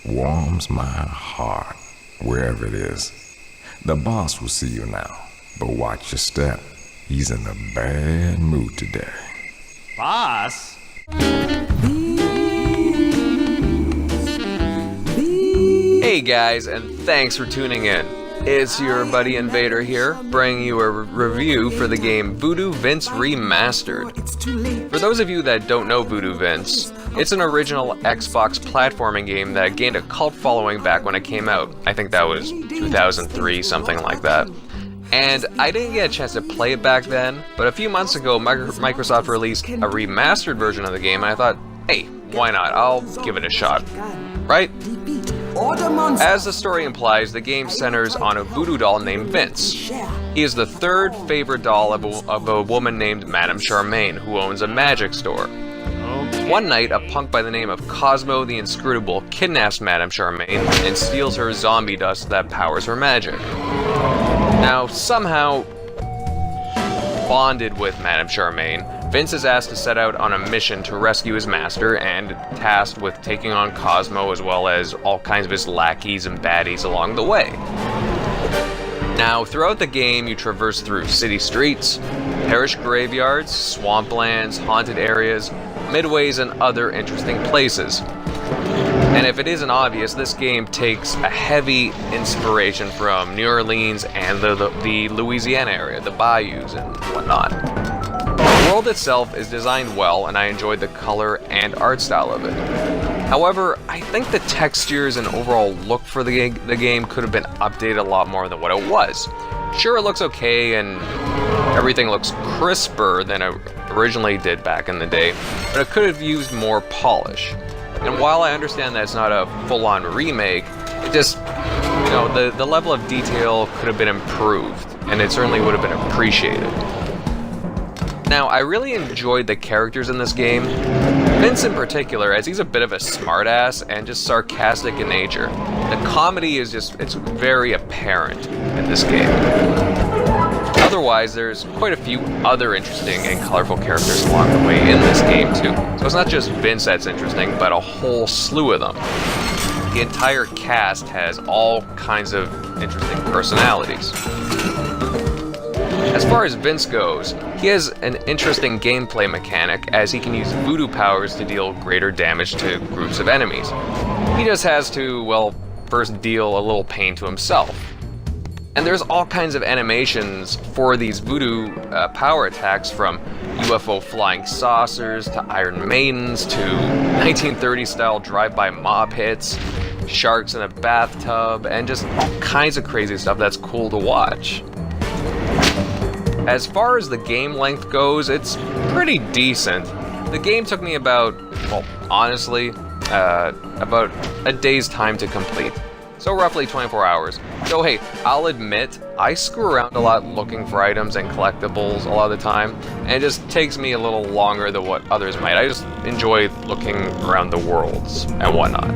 warms my heart, wherever it is. The boss will see you now, but watch your step. He's in a bad mood today. Boss? Hey guys, and thanks for tuning in. It's your buddy Invader here, bringing you a review for the game Voodoo Vince Remastered. For those of you that don't know Voodoo Vince, it's an original Xbox platforming game that gained a cult following back when it came out. I think that was 2003, something like that. And I didn't get a chance to play it back then, but a few months ago Microsoft released a remastered version of the game, and I thought, hey, why not? I'll give it a shot. Right? As the story implies, the game centers on a voodoo doll named Vince. He is the third favorite doll of a woman named Madame Charmaine, who owns a magic store. One night, a punk by the name of Cosmo the Inscrutable kidnaps Madame Charmaine and steals her zombie dust that powers her magic. Now, somehow bonded with Madame Charmaine, Vince is asked to set out on a mission to rescue his master and tasked with taking on Cosmo as well as all kinds of his lackeys and baddies along the way. Now, throughout the game, you traverse through city streets, parish graveyards, swamplands, haunted areas, midways, and other interesting places. And if it isn't obvious, this game takes a heavy inspiration from New Orleans and the Louisiana area, the bayous and whatnot. The world itself is designed well, and I enjoyed the color and art style of it. However, I think the textures and overall look for the game could have been updated a lot more than what it was. Sure, it looks okay, and everything looks crisper than it originally did back in the day, but it could have used more polish. And while I understand that it's not a full-on remake, it just, the level of detail could have been improved, and it certainly would have been appreciated. Now, I really enjoyed the characters in this game, Vince in particular, as he's a bit of a smartass and just sarcastic in nature. The comedy is it's very apparent in this game. Otherwise, there's quite a few other interesting and colorful characters along the way in this game too. So it's not just Vince that's interesting, but a whole slew of them. The entire cast has all kinds of interesting personalities. As far as Vince goes, he has an interesting gameplay mechanic as he can use voodoo powers to deal greater damage to groups of enemies. He just has to, well, first deal a little pain to himself. And there's all kinds of animations for these voodoo power attacks, from UFO flying saucers to Iron Maidens to 1930s style drive-by mob hits, sharks in a bathtub, and just all kinds of crazy stuff that's cool to watch. As far as the game length goes, it's pretty decent. The game took me about a day's time to complete. So roughly 24 hours. So hey, I'll admit, I screw around a lot looking for items and collectibles a lot of the time, and it just takes me a little longer than what others might. I just enjoy looking around the worlds and whatnot.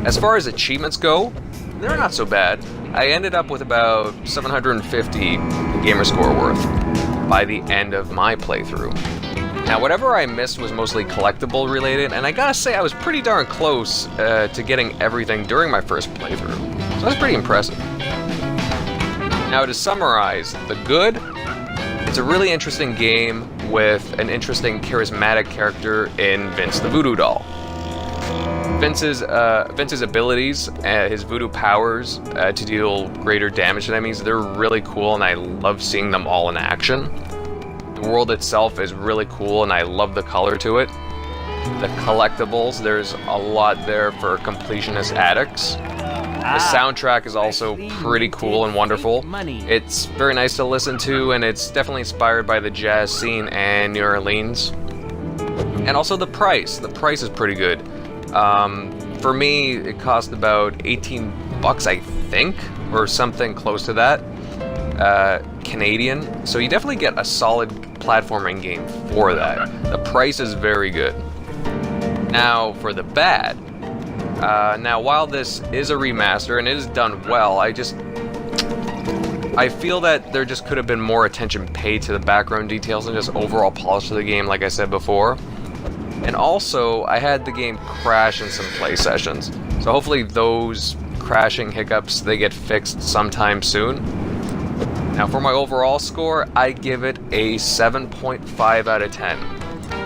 As far as achievements go, they're not so bad. I ended up with about 750 gamer score worth by the end of my playthrough. Now, whatever I missed was mostly collectible related, and I gotta say I was pretty darn close to getting everything during my first playthrough. So that's pretty impressive. Now, to summarize, the good, it's a really interesting game with an interesting charismatic character in Vince the Voodoo Doll. Vince's abilities, his voodoo powers to deal greater damage to enemies, they're really cool, and I love seeing them all in action. The world itself is really cool, and I love the color to it. The collectibles, there's a lot there for completionist addicts. The soundtrack is also pretty cool and wonderful. It's very nice to listen to, and it's definitely inspired by the jazz scene and New Orleans. And also the price. The price is pretty good. For me, it cost about 18 bucks, I think, or something close to that. Canadian, so you definitely get a solid platforming game for that. The price is very good. Now for the bad. Now while this is a remaster and it is done well, I feel that there just could have been more attention paid to the background details and just overall polish of the game, like I said before. And also, I had the game crash in some play sessions. So hopefully those crashing hiccups, they get fixed sometime soon. Now for my overall score, I give it a 7.5 out of 10.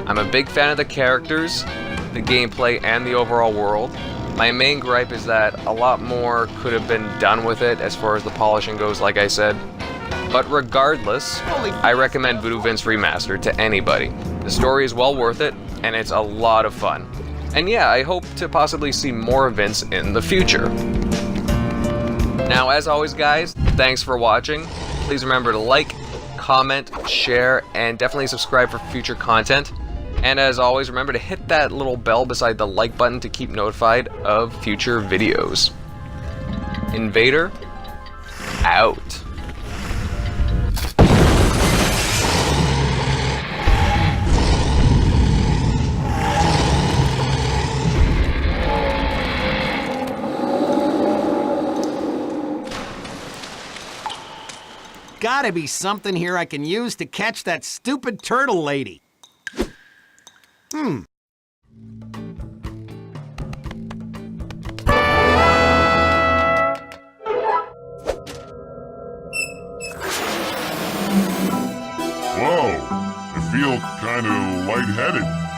I'm a big fan of the characters, the gameplay, and the overall world. My main gripe is that a lot more could have been done with it as far as the polishing goes, like I said. But regardless, I recommend Voodoo Vince Remastered to anybody. The story is well worth it, and it's a lot of fun. And yeah, I hope to possibly see more Vince in the future. Now, as always guys, thanks for watching. Please remember to like, comment, share, and definitely subscribe for future content. And as always, remember to hit that little bell beside the like button to keep notified of future videos. Invader, out. Gotta be something here I can use to catch that stupid turtle lady. Whoa, I feel kind of lightheaded.